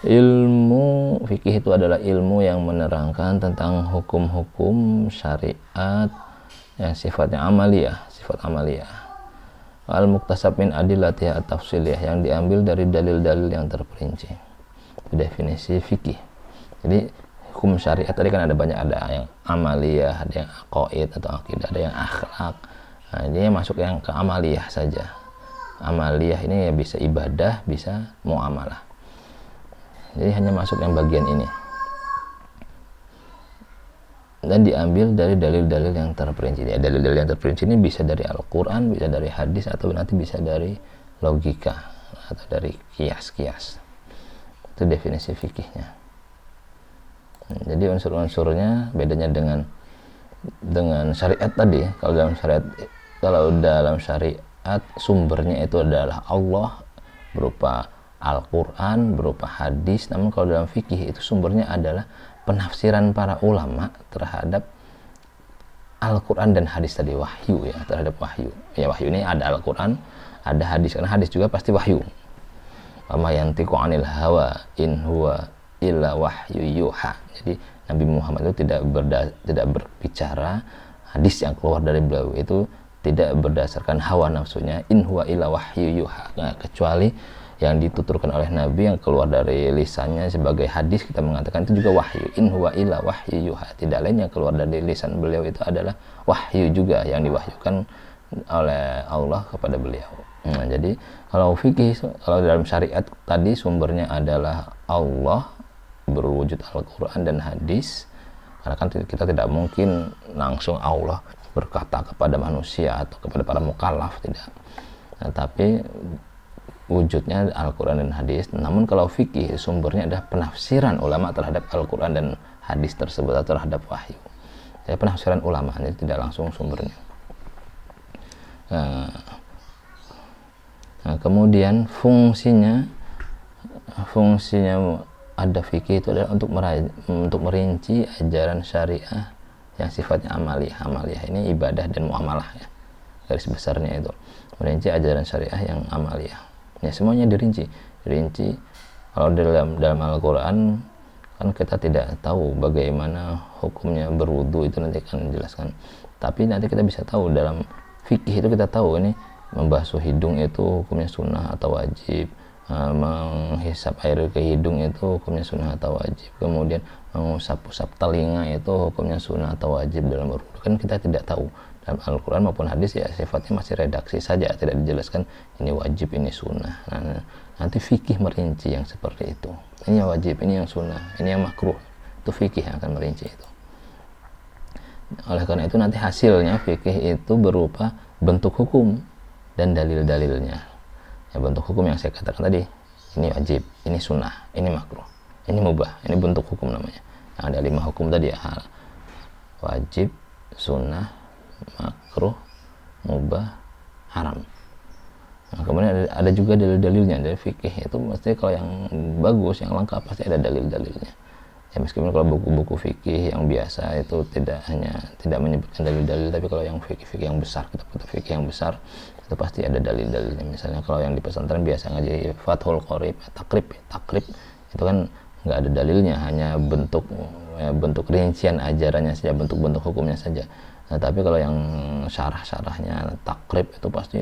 [SPEAKER 1] Ilmu fikih itu adalah ilmu yang menerangkan tentang hukum-hukum syariat yang sifatnya amaliyah, sifat amaliyah. al-muktasab min adillatiha at-tafsiliyah, yang diambil dari dalil-dalil yang terperinci. Definisi fikih. Jadi hukum syariat tadi kan ada banyak, ada yang amaliyah, ada yang aqaid atau akidah, ada yang akhlak. Nah, ini masuk yang ke amaliyah saja. Amaliyah ini ya bisa ibadah, bisa muamalah. Jadi hanya masuk yang bagian ini. Dan diambil dari dalil-dalil yang terperinci. Ya, dalil-dalil yang terperinci ini bisa dari Al-Quran, bisa dari hadis, atau nanti bisa dari logika atau dari kias-kias. Itu definisi fikihnya. Jadi unsur-unsurnya bedanya dengan syariat tadi. Kalau dalam syariat sumbernya itu adalah Allah berupa Al-Quran, berupa hadis. Namun kalau dalam fikih itu sumbernya adalah penafsiran para ulama terhadap Al-Quran dan hadis tadi, wahyu ya, terhadap wahyu. Ya, wahyu ini ada Al-Quran, ada hadis, karena hadis juga pasti wahyu. Wa ma yantiqu 'anil hawa in huwa illa wahyu yuha. Jadi Nabi Muhammad itu tidak berbicara, hadis yang keluar dari beliau itu tidak berdasarkan hawa nafsunya, in huwa illa wahyu yuha. Nah, kecuali yang dituturkan oleh Nabi yang keluar dari lisannya sebagai hadis, kita mengatakan itu juga wahyu. In huwa illa wahyu yuha. Tidak lain yang keluar dari lisan beliau itu adalah wahyu juga, yang diwahyukan oleh Allah kepada beliau. Nah, jadi kalau fikih, kalau dalam syariat tadi sumbernya adalah Allah berwujud Al-Quran dan hadis, karena kan kita tidak mungkin langsung Allah berkata kepada manusia atau kepada para mukallaf, tidak. Nah, tapi wujudnya Al-Quran dan hadis. Namun kalau fikih sumbernya adalah penafsiran ulama terhadap Al-Quran dan hadis tersebut atau terhadap wahyu. Jadi penafsiran ulama, ini tidak langsung sumbernya. Nah, kemudian fungsinya ada fikih itu adalah untuk merinci ajaran syariah yang sifatnya amaliyah. Amaliyah ini ibadah dan muamalah ya. Garis besarnya itu merinci ajaran syariah yang amaliyah. Ya, semuanya dirinci. Kalau dalam Al-Quran kan kita tidak tahu bagaimana hukumnya berwudu, itu nanti akan dijelaskan. Tapi nanti kita bisa tahu dalam fikih itu, kita tahu ini membasuh hidung itu hukumnya sunnah atau wajib, menghisap air ke hidung itu hukumnya sunnah atau wajib, kemudian mengusap-usap telinga itu hukumnya sunnah atau wajib dalam berwudu. Kan kita tidak tahu. Dalam Al-Quran maupun hadis ya sifatnya masih redaksi saja, tidak dijelaskan ini wajib, ini sunnah. Nah, nanti fikih merinci yang seperti itu. Ini yang wajib, ini yang sunnah, ini yang makruh. Itu fikih yang akan merinci itu. Oleh karena itu nanti hasilnya fikih itu berupa bentuk hukum dan dalil-dalilnya. Ya, bentuk hukum yang saya katakan tadi, ini wajib, ini sunnah, ini makruh, ini mubah, ini bentuk hukum namanya. Nah, ada 5 hukum tadi ya, wajib, sunnah, makruh, mubah, haram. Nah, kemudian ada juga dalil-dalilnya. Dari fikih itu mesti kalau yang bagus, yang lengkap pasti ada dalil-dalilnya. Ya, meskipun kalau buku-buku fikih yang biasa itu tidak menyebutkan dalil-dalil, tapi kalau yang fikih yang besar, kitab fikih yang besar itu pasti ada dalil-dalilnya. Misalnya kalau yang di pesantren biasa ngaji Fathul Qorib, takrib itu kan nggak ada dalilnya, hanya bentuk rincian ajarannya saja, bentuk-bentuk hukumnya saja. Nah, tapi kalau yang syarah-syarahnya takrib itu pasti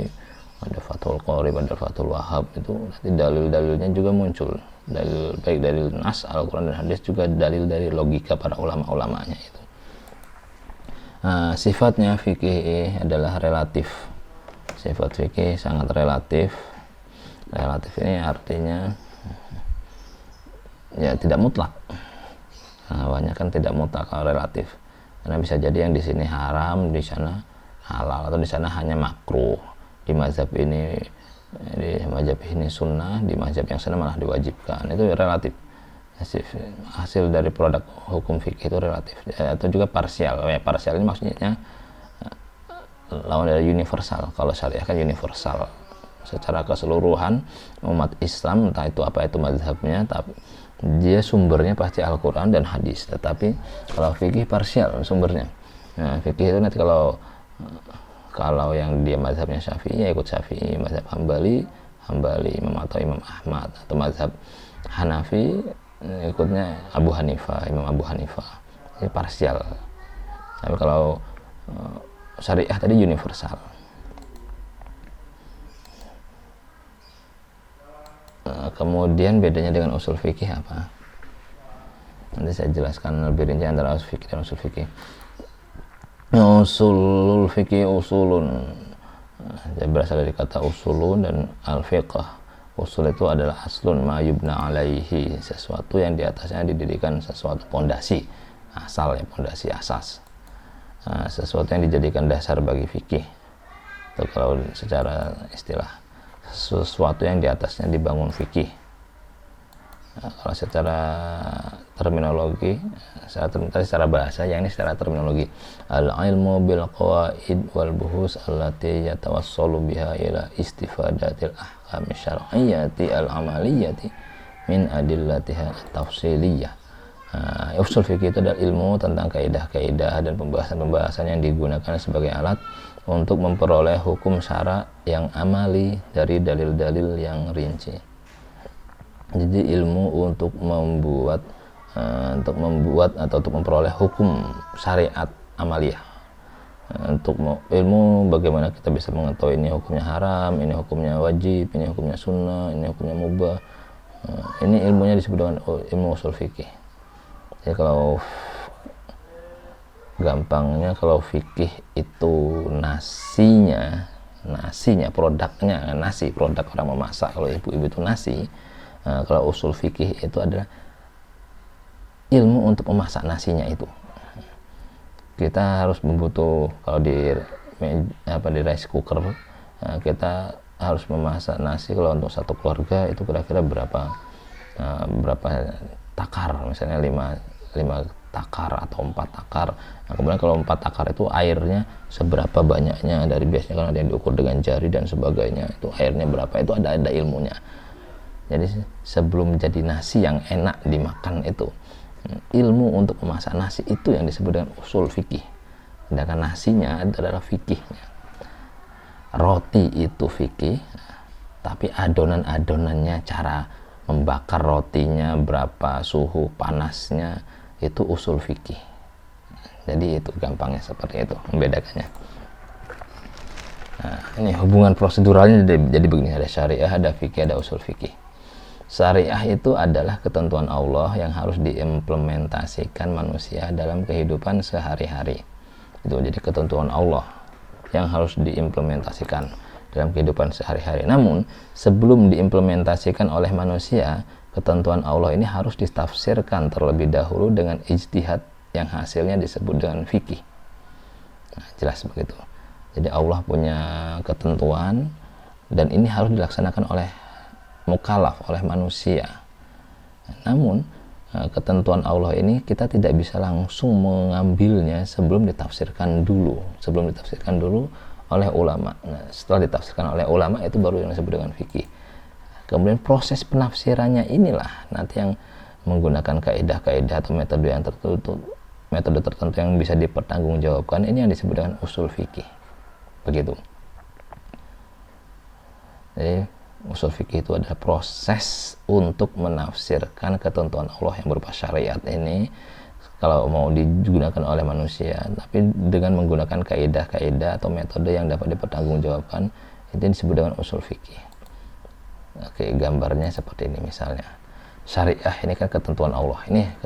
[SPEAKER 1] ada Fathul Qorib, ada Fathul Wahab, itu nanti dalil-dalilnya juga muncul. Baik dalil nas Al-Quran dan hadis, juga dalil dari logika para ulama-ulamanya itu. Nah, sifatnya fikih adalah relatif. Sifat fikih sangat relatif. Relatif ini artinya ya tidak mutlak. Nah, banyak kan tidak mutlak kalau relatif. Karena bisa jadi yang di sini haram, di sana halal, atau di sana hanya makruh. Di mazhab ini sunnah, di mazhab yang sana malah diwajibkan. Itu relatif. Hasil dari produk hukum fikih itu relatif. Atau juga parsial. Ya, parsial ini maksudnya lawan dari universal. Kalau syariah kan universal. Secara keseluruhan umat Islam, entah itu apa itu mazhabnya, tapi dia sumbernya pasti Al-Quran dan hadis. Tetapi kalau fikih parsial sumbernya. Nah, fikih itu nanti kalau yang dia mazhabnya Syafi'i ya ikut Syafi'i, mazhab Hambali Imam Ahmad, atau mazhab Hanafi ikutnya Imam Abu Hanifah. Ini parsial. Tapi kalau syariah tadi universal. Kemudian bedanya dengan usul fikih apa? Nanti saya jelaskan lebih rinci antara usul fikih dan usul fikih. Usulul fikih usulun, berasal dari kata usulun dan al-fiqh. Usul itu adalah aslun ma yubna alaihi, sesuatu yang di atasnya didirikan sesuatu pondasi, asal ya, pondasi asas. Sesuatu yang dijadikan dasar bagi fikih. Itu kalau secara istilah, sesuatu yang di atasnya dibangun fikih. Kalau secara terminologi, secara bahasa, yang ini secara terminologi, al-ilmu bil qawaid wal buhus allati yatawassalu biha ila istifadatil ahkam syar'iyyati al-amaliyati min adillatiha tafsiliyah. Usul fikih itu adalah ilmu tentang kaidah-kaidah dan pembahasan-pembahasan yang digunakan sebagai alat untuk memperoleh hukum syara yang amali dari dalil-dalil yang rinci. Jadi ilmu untuk membuat atau untuk memperoleh hukum syariat amaliyah. Untuk ilmu bagaimana kita bisa mengetahui ini hukumnya haram, ini hukumnya wajib, ini hukumnya sunnah, ini hukumnya mubah. Ini ilmunya disebut dengan ilmu usul fikih. Jadi kalau gampangnya, kalau fikih itu nasinya, produknya, nasi, produk orang memasak. Kalau ibu-ibu itu nasi, kalau usul fikih itu adalah ilmu untuk memasak nasinya itu. Kita harus membutuh, kalau di rice cooker, kita harus memasak nasi. Kalau untuk satu keluarga itu kira-kira berapa takar, misalnya 5 takar atau 4 takar. Nah, kemudian kalau 4 takar itu airnya seberapa banyaknya, dari biasanya kan ada yang diukur dengan jari dan sebagainya, itu airnya berapa, itu ada ilmunya. Jadi sebelum jadi nasi yang enak dimakan itu, ilmu untuk memasak nasi itu yang disebut dengan usul fikih. Sedangkan nasinya adalah fikihnya. Roti itu fikih, tapi adonan-adonannya, cara membakar rotinya, berapa suhu panasnya, itu usul fikih. Jadi itu gampangnya seperti itu membedakannya. Nah, ini hubungan proseduralnya jadi begini, ada syariah, ada fikih, ada usul fikih. Syariah itu adalah ketentuan Allah yang harus diimplementasikan manusia dalam kehidupan sehari-hari. Itu jadi ketentuan Allah yang harus diimplementasikan dalam kehidupan sehari-hari. Namun sebelum diimplementasikan oleh manusia, ketentuan Allah ini harus ditafsirkan terlebih dahulu dengan ijtihad yang hasilnya disebut dengan fikih. Nah, jelas begitu. Jadi Allah punya ketentuan dan ini harus dilaksanakan oleh mukallaf, oleh manusia. Namun ketentuan Allah ini kita tidak bisa langsung mengambilnya sebelum ditafsirkan dulu oleh ulama. Nah, setelah ditafsirkan oleh ulama, itu baru yang disebut dengan fikih. Kemudian proses penafsirannya inilah nanti yang menggunakan kaidah-kaidah atau metode tertentu yang bisa dipertanggungjawabkan, ini yang disebut dengan usul fikih. Begitu. Jadi usul fikih itu adalah proses untuk menafsirkan ketentuan Allah yang berupa syariat ini, kalau mau digunakan oleh manusia, tapi dengan menggunakan kaidah-kaidah atau metode yang dapat dipertanggungjawabkan, itu disebut dengan usul fikih. Oke, gambarnya seperti ini misalnya. Syariah ini kan ketentuan Allah. Ini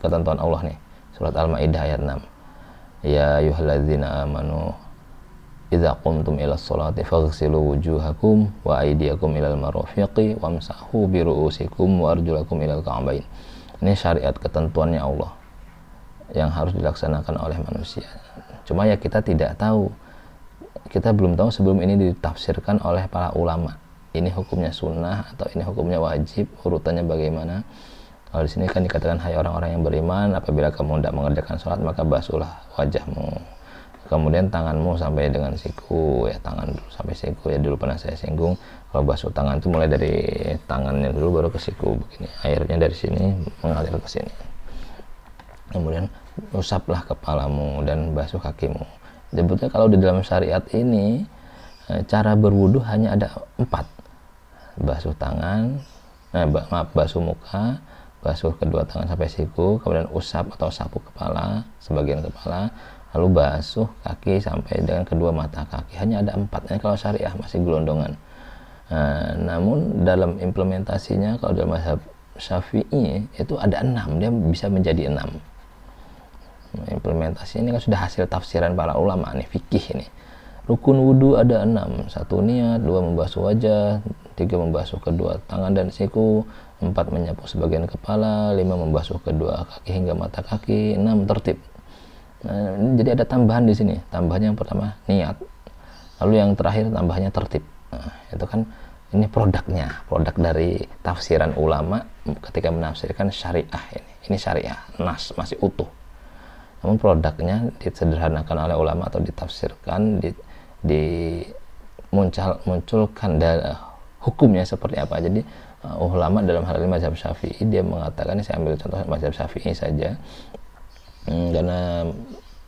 [SPEAKER 1] ketentuan Allah nih. Surat Al-Maidah ayat 6. Ya ayyuhalladzina amanu idza qumtum ilas sholati faghsilu wujuhakum wa aydiyakum ilal marafiqi wamsahu bi ru'usikum wa arjulakum ilal ka'bain. Ini syariat, ketentuannya Allah yang harus dilaksanakan oleh manusia. Cuma ya kita tidak tahu. Kita belum tahu sebelum ini ditafsirkan oleh para ulama. Ini hukumnya sunnah atau ini hukumnya wajib, urutannya bagaimana. Kalau di sini kan dikatakan, hai orang-orang yang beriman, apabila kamu tidak mengerjakan sholat maka basuhlah wajahmu, kemudian tanganmu sampai dengan siku, ya tangan dulu sampai siku, ya dulu pernah saya singgung. Kalau basuh tangan itu mulai dari tangannya dulu baru ke siku, begini, airnya dari sini mengalir ke sini, kemudian usaplah kepalamu dan basuh kakimu. Sebetulnya kalau di dalam syariat ini cara berwudu hanya ada 4. Basuh tangan, basuh muka, basuh kedua tangan sampai siku, kemudian usap atau sapu kepala, sebagian kepala, lalu basuh kaki sampai dengan kedua mata kaki. Hanya ada 4. Kalau syariah masih gelondongan. Namun dalam implementasinya kalau dalam mazhab Syafi'i itu ada 6, dia bisa menjadi 6. Implementasi ini kan sudah hasil tafsiran para ulama nih, fikih ini. Rukun wudhu ada 6, 1 niat, 2 membasuh wajah, 3 membasuh kedua tangan dan siku, 4 menyapu sebagian kepala, 5 membasuh kedua kaki hingga mata kaki, 6 tertib. Nah, jadi ada tambahan di sini. Tambahannya yang pertama niat, lalu yang terakhir tambahnya tertib. Nah, itu kan ini produk dari tafsiran ulama ketika menafsirkan syariah ini. Ini syariah, nas masih utuh. Namun produknya disederhanakan oleh ulama atau ditafsirkan, munculkan hukumnya seperti apa. Jadi ulama dalam hal ini mazhab Syafi'i, dia mengatakan, ini saya ambil contoh mazhab Syafi'i saja, karena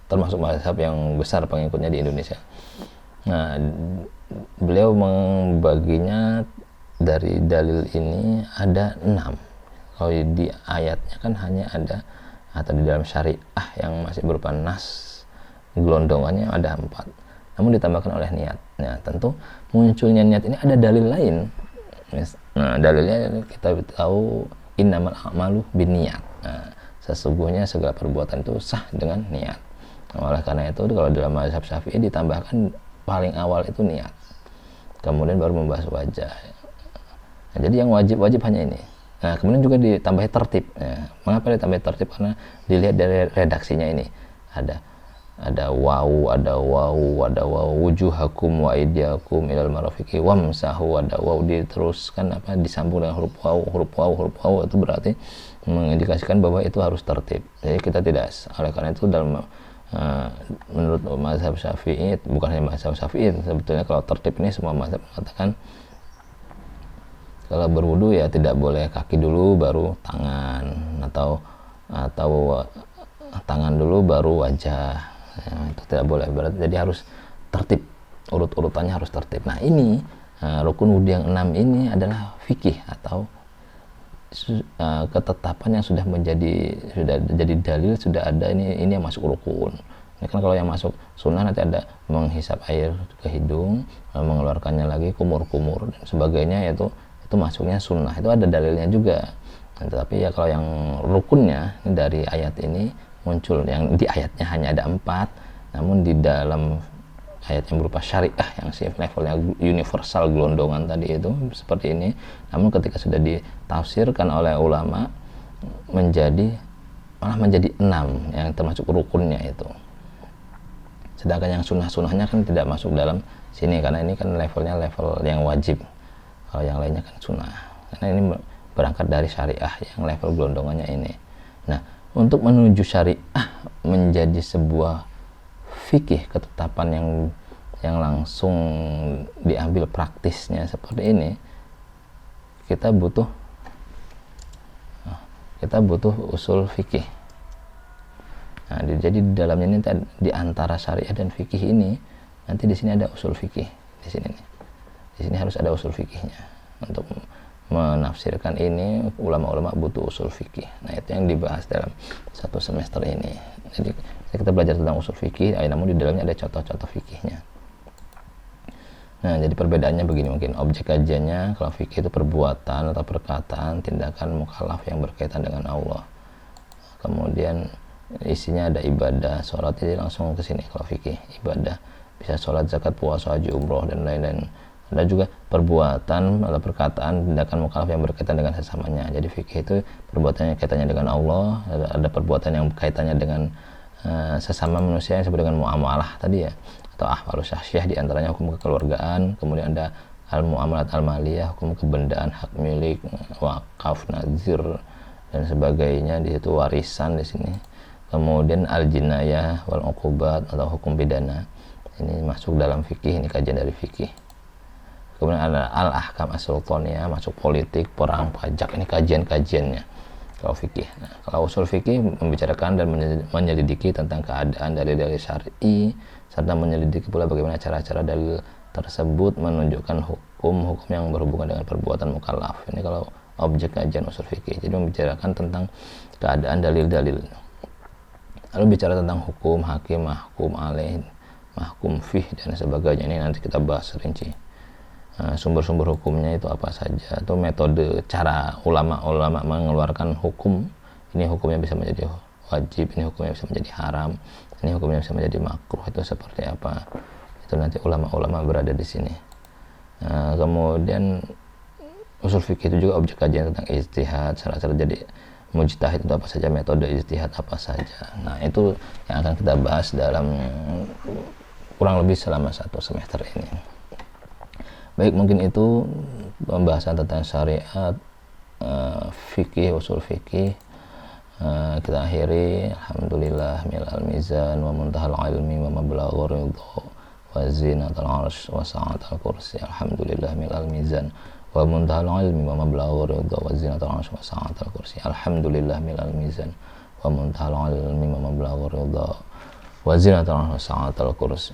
[SPEAKER 1] termasuk mazhab yang besar pengikutnya di Indonesia. Nah, beliau membaginya dari dalil ini ada 6. Kalau di ayatnya kan hanya ada, atau di dalam syariah yang masih berupa nas gelondongannya ada 4, namun ditambahkan oleh niat. Nah, tentu munculnya niat ini ada dalil lain. Nah, dalilnya kita tahu innamal a'malu binniyat. Nah, sesungguhnya segala perbuatan itu sah dengan niat. Nah, oleh karena itu kalau dalam mazhab Syafi'i ditambahkan paling awal itu niat, kemudian baru membasuh wajah. Nah, jadi yang wajib hanya ini. Nah, kemudian juga ditambahi tertib. Nah, mengapa ditambahi tertib? Karena dilihat dari redaksinya ini ada wawu, wujuhakum wa aydiyakum ilal marafiqi wamsahu, ada wawu diteruskan disambung dengan huruf wawu itu berarti mengindikasikan bahwa itu harus tertib. Jadi kita tidak, oleh karena itu dalam menurut mazhab Syafi'i, bukan hanya mazhab Syafi'i, sebetulnya kalau tertib ini semua mazhab mengatakan kalau berwudu ya tidak boleh kaki dulu baru tangan, atau tangan dulu baru wajah. Ya, itu tidak boleh. Berarti jadi harus tertib, urutannya harus tertib. Nah, ini rukun wudu yang 6 ini adalah fikih atau ketetapan yang sudah jadi dalil, sudah ada ini yang masuk rukun. Ini kan kalau yang masuk sunnah nanti ada menghisap air ke hidung, mengeluarkannya lagi, kumur-kumur dan sebagainya, itu masuknya sunnah, itu ada dalilnya juga. Nah, tetapi ya kalau yang rukunnya ini dari ayat ini muncul, yang di ayatnya hanya ada 4, namun di dalam ayat yang berupa syariah yang levelnya universal gelondongan tadi itu seperti ini, namun ketika sudah ditafsirkan oleh ulama malah menjadi 6 yang termasuk rukunnya itu. Sedangkan yang sunnah-sunnahnya kan tidak masuk dalam sini, karena ini kan levelnya level yang wajib. Kalau yang lainnya kan sunnah, karena ini berangkat dari syariah yang level gelondongannya ini. Nah, untuk menuju syariah menjadi sebuah fikih, ketetapan yang langsung diambil praktisnya seperti ini, kita butuh usul fikih. Nah, jadi di dalamnya ini di antara syariah dan fikih ini nanti di sini ada usul fikih di sini nih. Di sini harus ada usul fikihnya. Untuk menafsirkan ini ulama-ulama butuh usul fikih. Nah, itu yang dibahas dalam 1 semester ini. Jadi kita belajar tentang usul fikih, namun di dalamnya ada contoh-contoh fikihnya. Nah, jadi perbedaannya begini mungkin. Objek kajiannya kalau fikih itu perbuatan atau perkataan, tindakan mukallaf yang berkaitan dengan Allah. Kemudian isinya ada ibadah, sholat, jadi langsung ke sini. Kalau fikih ibadah bisa sholat, zakat, puasa, haji, umroh dan lain-lain. Ada juga perbuatan atau perkataan, tindakan mukallaf yang berkaitan dengan sesamanya. Jadi fikih itu perbuatannya kaitannya dengan Allah, ada perbuatan yang kaitannya dengan sesama manusia yang disebut dengan muamalah tadi ya, atau ahwalus syahsyah, di antaranya hukum kekeluargaan. Kemudian ada al-muamalat al-maliyah, hukum kebendaan, hak milik, wakaf, nazir dan sebagainya. Di situ warisan di sini. Kemudian al-jinayah wal uqubat atau hukum pidana. Ini masuk dalam fikih, ini kajian dari fikih. Kemudian ada al-ahkam as-sultaniyah, masuk politik, perang, pajak, ini kajian-kajiannya kalau fikih. Nah, kalau usul fikih membicarakan dan menyelidiki tentang keadaan dalil-dalil syar'i, serta menyelidiki pula bagaimana cara-cara dalil tersebut menunjukkan hukum yang berhubungan dengan perbuatan mukallaf. Ini kalau objek kajian usul fikih. Jadi membicarakan tentang keadaan dalil-dalil. Lalu bicara tentang hukum, hakim, mahkum alaih, mahkum fih dan sebagainya. Ini nanti kita bahas rinci. sumber-sumber hukumnya itu apa saja, atau metode cara ulama-ulama mengeluarkan hukum. Ini hukumnya bisa menjadi wajib, ini hukumnya bisa menjadi haram, ini hukumnya bisa menjadi makruh, itu seperti apa, itu nanti ulama-ulama berada di sini. Kemudian usul fikih itu juga objek kajian tentang ijtihad, syarat-syarat jadi mujtahid itu apa saja, metode ijtihad apa saja. Nah, itu yang akan kita bahas dalam kurang lebih selama 1 semester ini. Baik, mungkin itu pembahasan tentang syariat, fikih, usul fikih. Kita akhiri, alhamdulillah milal mizan wa muntahal ilmi wa mablaghur ridha wa zinatul arsh wa sa'atul kursi. Alhamdulillah milal mizan wa muntahal ilmi wa mablaghur ridha wa zinatul arsh wa sa'atul kursi. Alhamdulillah milal mizan wa muntahal ilmi wa mablaghur ridha wa zinatul arsh wa sa'atul kursi.